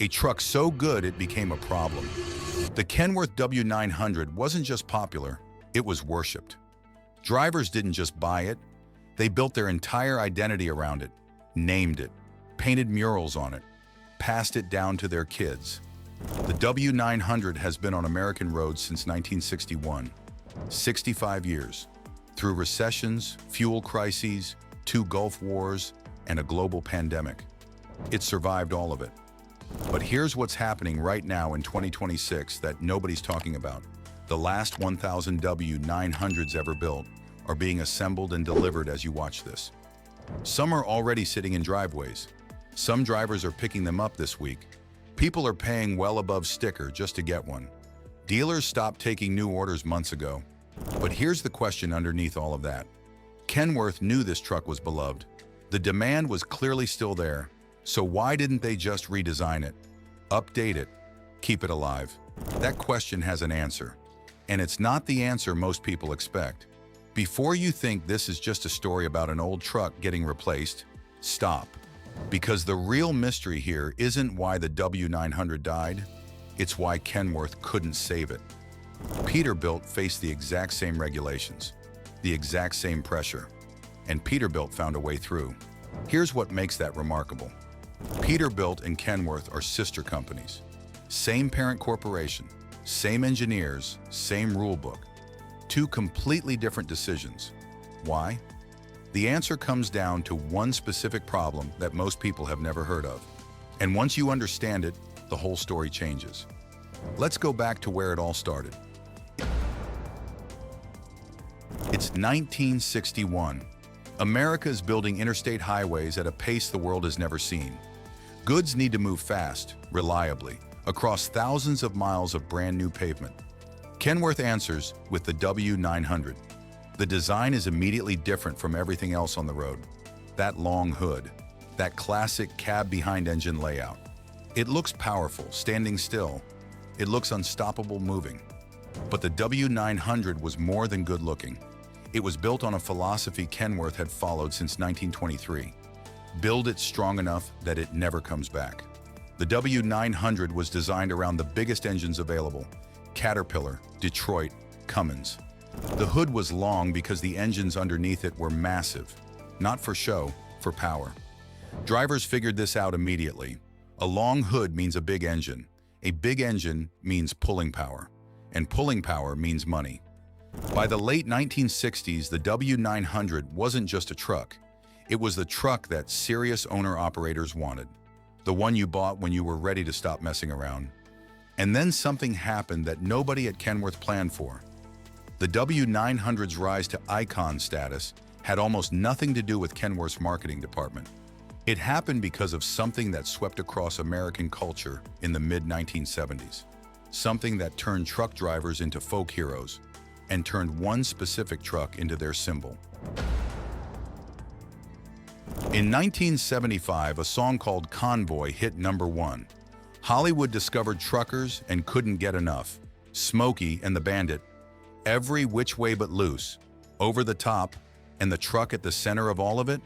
A truck so good it became a problem. The Kenworth W900 wasn't just popular, it was worshipped. Drivers didn't just buy it, they built their entire identity around it, named it, painted murals on it, passed it down to their kids. The W900 has been on American roads since 1961, 65 years. Through recessions, fuel crises, 2 Gulf Wars, and a global pandemic. It survived all of it. But here's what's happening right now in 2026 that nobody's talking about. The last 1,000 W900s ever built are being assembled and delivered as you watch this. Some are already sitting in driveways. Some drivers are picking them up this week. People are paying well above sticker just to get one. Dealers stopped taking new orders months ago. But here's the question underneath all of that. Kenworth knew this truck was beloved. The demand was clearly still there. So why didn't they just redesign it, update it, keep it alive? That question has an answer. And it's not the answer most people expect. Before you think this is just a story about an old truck getting replaced, stop. Because the real mystery here isn't why the W900 died, it's why Kenworth couldn't save it. Peterbilt faced the exact same regulations, the exact same pressure, and Peterbilt found a way through. Here's what makes that remarkable. Peterbilt and Kenworth are sister companies. Same parent corporation, same engineers, same rulebook. 2 completely different decisions. Why? The answer comes down to one specific problem that most people have never heard of. And once you understand it, the whole story changes. Let's go back to where it all started. It's 1961. America is building interstate highways at a pace the world has never seen. Goods need to move fast, reliably, across thousands of miles of brand new pavement. Kenworth answers with the W900. The design is immediately different from everything else on the road. That long hood, that classic cab-behind-engine layout. It looks powerful, standing still. It looks unstoppable moving. But the W900 was more than good-looking. It was built on a philosophy Kenworth had followed since 1923. Build it strong enough that it never comes back. The W900 was designed around the biggest engines available: Caterpillar, Detroit, Cummins. The hood was long because the engines underneath it were massive. Not for show, for power. Drivers figured this out immediately. A long hood means a big engine. A big engine means pulling power. And pulling power means money. By the late 1960s, the W900 wasn't just a truck. It was the truck that serious owner-operators wanted. The one you bought when you were ready to stop messing around. And then something happened that nobody at Kenworth planned for. The W900's rise to icon status had almost nothing to do with Kenworth's marketing department. It happened because of something that swept across American culture in the mid-1970s. Something that turned truck drivers into folk heroes and turned one specific truck into their symbol. In 1975, a song called Convoy hit #1. Hollywood discovered truckers and couldn't get enough. Smokey and the Bandit, every which way but loose, over the top, and the truck at the center of all of it?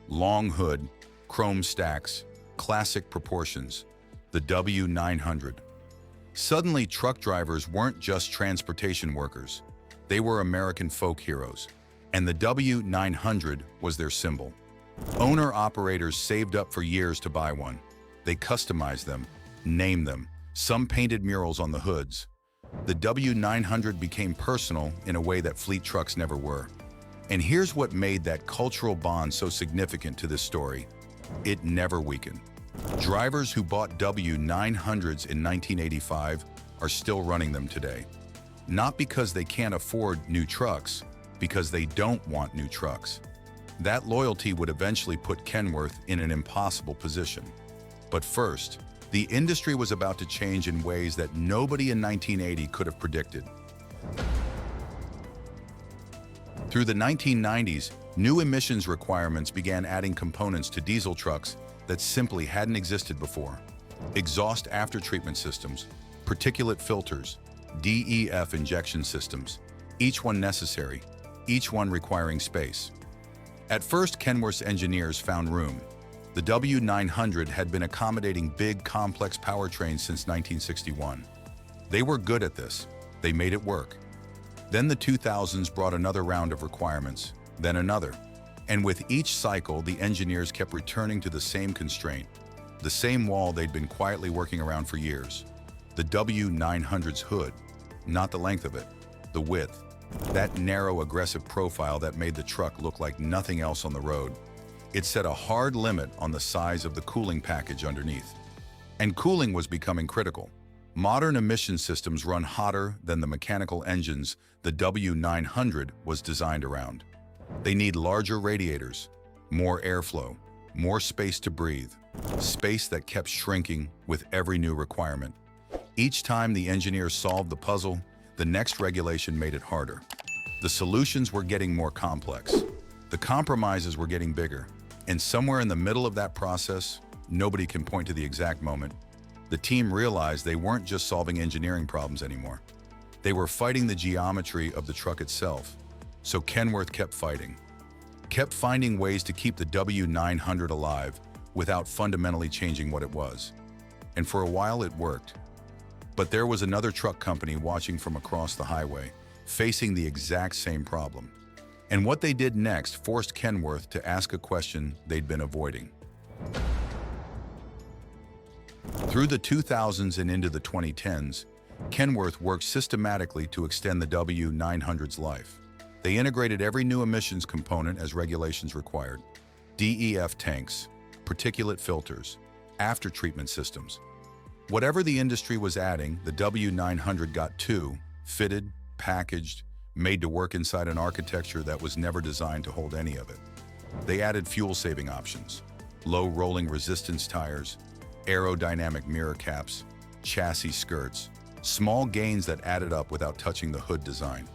Long hood, chrome stacks, classic proportions, the W900. Suddenly, truck drivers weren't just transportation workers. They were American folk heroes, and the W900 was their symbol. Owner-operators saved up for years to buy one. They customized them, named them, some painted murals on the hoods. The W900 became personal in a way that fleet trucks never were. And here's what made that cultural bond so significant to this story. It never weakened. Drivers who bought W900s in 1985 are still running them today. Not because they can't afford new trucks, because they don't want new trucks. That loyalty would eventually put Kenworth in an impossible position. But first, the industry was about to change in ways that nobody in 1980 could have predicted. Through the 1990s, new emissions requirements began adding components to diesel trucks that simply hadn't existed before. Exhaust aftertreatment systems, particulate filters, DEF injection systems, each one necessary, each one requiring space. At first, Kenworth's engineers found room. The W900 had been accommodating big, complex powertrains since 1961. They were good at this. They made it work. Then the 2000s brought another round of requirements, then another. And with each cycle, the engineers kept returning to the same constraint, the same wall they'd been quietly working around for years. The W900's hood, not the length of it, the width, that narrow, aggressive profile that made the truck look like nothing else on the road. It set a hard limit on the size of the cooling package underneath. And cooling was becoming critical. Modern emission systems run hotter than the mechanical engines the W900 was designed around. They need larger radiators, more airflow, more space to breathe, space that kept shrinking with every new requirement. Each time the engineers solved the puzzle, the next regulation made it harder. The solutions were getting more complex. The compromises were getting bigger. And somewhere in the middle of that process, nobody can point to the exact moment, the team realized they weren't just solving engineering problems anymore. They were fighting the geometry of the truck itself. So Kenworth kept fighting, kept finding ways to keep the W900 alive without fundamentally changing what it was. And for a while it worked. But there was another truck company watching from across the highway, facing the exact same problem. And what they did next forced Kenworth to ask a question they'd been avoiding. Through the 2000s and into the 2010s, Kenworth worked systematically to extend the W900's life. They integrated every new emissions component as regulations required: DEF tanks, particulate filters, after-treatment systems. Whatever the industry was adding, the W900 got fitted, packaged, made to work inside an architecture that was never designed to hold any of it. They added fuel-saving options, low rolling resistance tires, aerodynamic mirror caps, chassis skirts, small gains that added up without touching the hood design.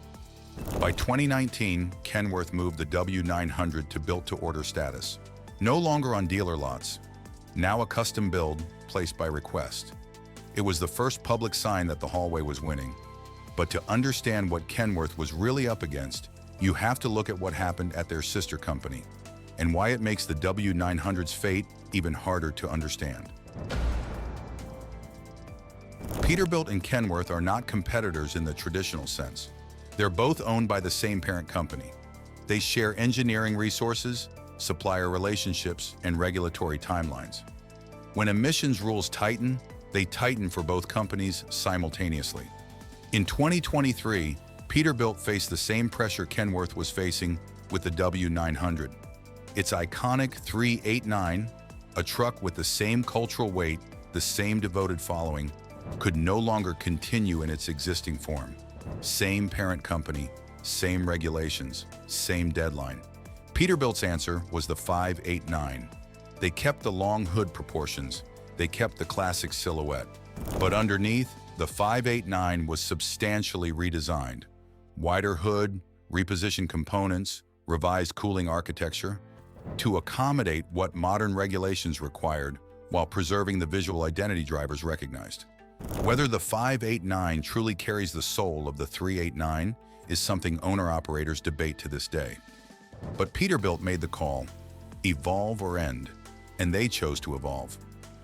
By 2019, Kenworth moved the W900 to built-to-order status. No longer on dealer lots, now a custom build placed by request. It was the first public sign that the hallway was winning. But to understand what Kenworth was really up against, you have to look at what happened at their sister company and why it makes the W900's fate even harder to understand. Peterbilt and Kenworth are not competitors in the traditional sense. They're both owned by the same parent company. They share engineering resources, supplier relationships, and regulatory timelines. When emissions rules tighten, they tighten for both companies simultaneously. In 2023, Peterbilt faced the same pressure Kenworth was facing with the W900. Its iconic 389, a truck with the same cultural weight, the same devoted following, could no longer continue in its existing form. Same parent company, same regulations, same deadline. Peterbilt's answer was the 589. They kept the long hood proportions, they kept the classic silhouette. But underneath, the 589 was substantially redesigned. Wider hood, repositioned components, revised cooling architecture, to accommodate what modern regulations required while preserving the visual identity drivers recognized. Whether the 589 truly carries the soul of the 389 is something owner-operators debate to this day. But Peterbilt made the call, evolve or end, and they chose to evolve.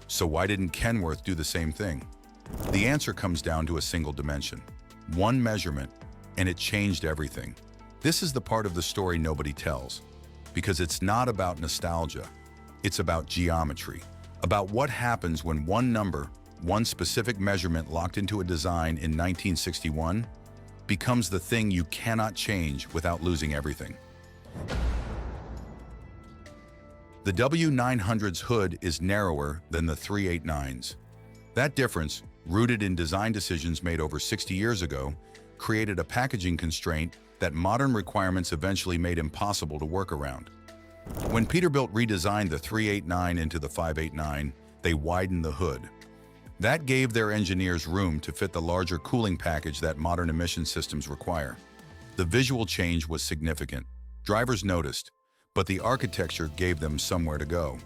So why didn't Kenworth do the same thing? The answer comes down to a single dimension, one measurement, and it changed everything. This is the part of the story nobody tells, because it's not about nostalgia. It's about geometry, about what happens when one number, one specific measurement locked into a design in 1961, becomes the thing you cannot change without losing everything. The W900's hood is narrower than the 389's. That difference, rooted in design decisions made over 60 years ago, created a packaging constraint that modern requirements eventually made impossible to work around. When Peterbilt redesigned the 389 into the 589, they widened the hood. That gave their engineers room to fit the larger cooling package that modern emission systems require. The visual change was significant. Drivers noticed, but the architecture gave them somewhere to go.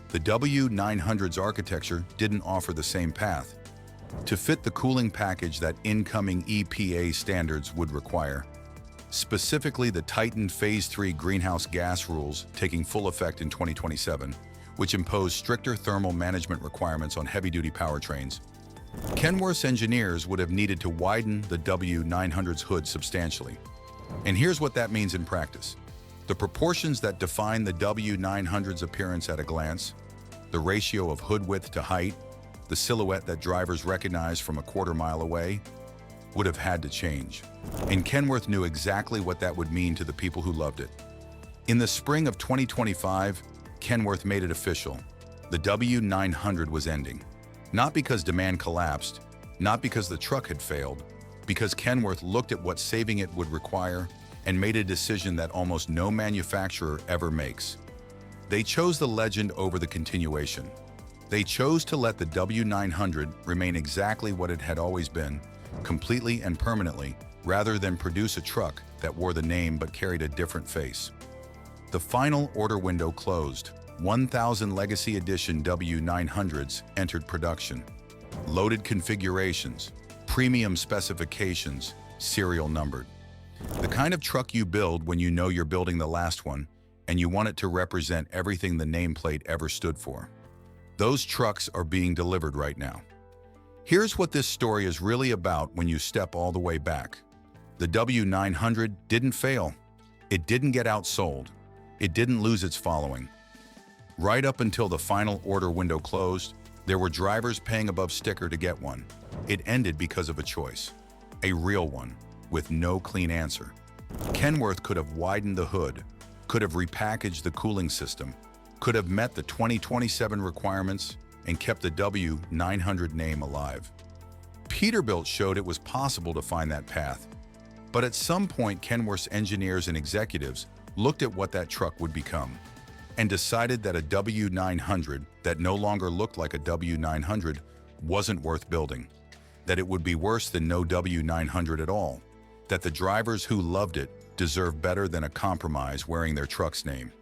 The W900's architecture didn't offer the same path. To fit the cooling package that incoming EPA standards would require, specifically the tightened Phase 3 greenhouse gas rules taking full effect in 2027, which imposed stricter thermal management requirements on heavy-duty powertrains. Kenworth's engineers would have needed to widen the W900's hood substantially. And here's what that means in practice. The proportions that define the W900's appearance at a glance, the ratio of hood width to height, the silhouette that drivers recognize from a quarter-mile away, would have had to change. And Kenworth knew exactly what that would mean to the people who loved it. In the spring of 2025, Kenworth made it official. The W900 was ending. Not because demand collapsed, not because the truck had failed, because Kenworth looked at what saving it would require and made a decision that almost no manufacturer ever makes. They chose the legend over the continuation. They chose to let the W900 remain exactly what it had always been, completely and permanently, rather than produce a truck that wore the name but carried a different face. The final order window closed. 1,000 Legacy Edition W900s entered production. Loaded configurations, premium specifications, serial numbered. The kind of truck you build when you know you're building the last one and you want it to represent everything the nameplate ever stood for. Those trucks are being delivered right now. Here's what this story is really about when you step all the way back. The W900 didn't fail. It didn't get outsold. It didn't lose its following. Right up until the final order window closed, there were drivers paying above sticker to get one. It ended because of a choice, a real one, with no clean answer. Kenworth could have widened the hood, could have repackaged the cooling system, could have met the 2027 requirements and kept the W900 name alive. Peterbilt showed it was possible to find that path, but at some point Kenworth's engineers and executives looked at what that truck would become and decided that a W900 that no longer looked like a W900 wasn't worth building, that it would be worse than no W900 at all, that the drivers who loved it deserved better than a compromise wearing their truck's name.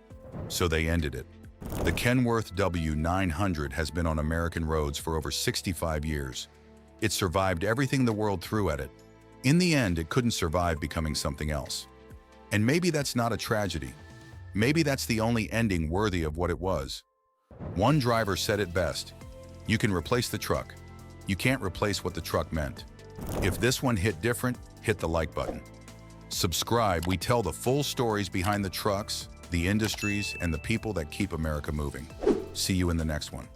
So they ended it. The Kenworth W900 has been on American roads for over 65 years. It survived everything the world threw at it. In the end, it couldn't survive becoming something else. And maybe that's not a tragedy. Maybe that's the only ending worthy of what it was. One driver said it best: "You can replace the truck. You can't replace what the truck meant." If this one hit different, hit the like button. Subscribe. We tell the full stories behind the trucks, the industries, and the people that keep America moving. See you in the next one.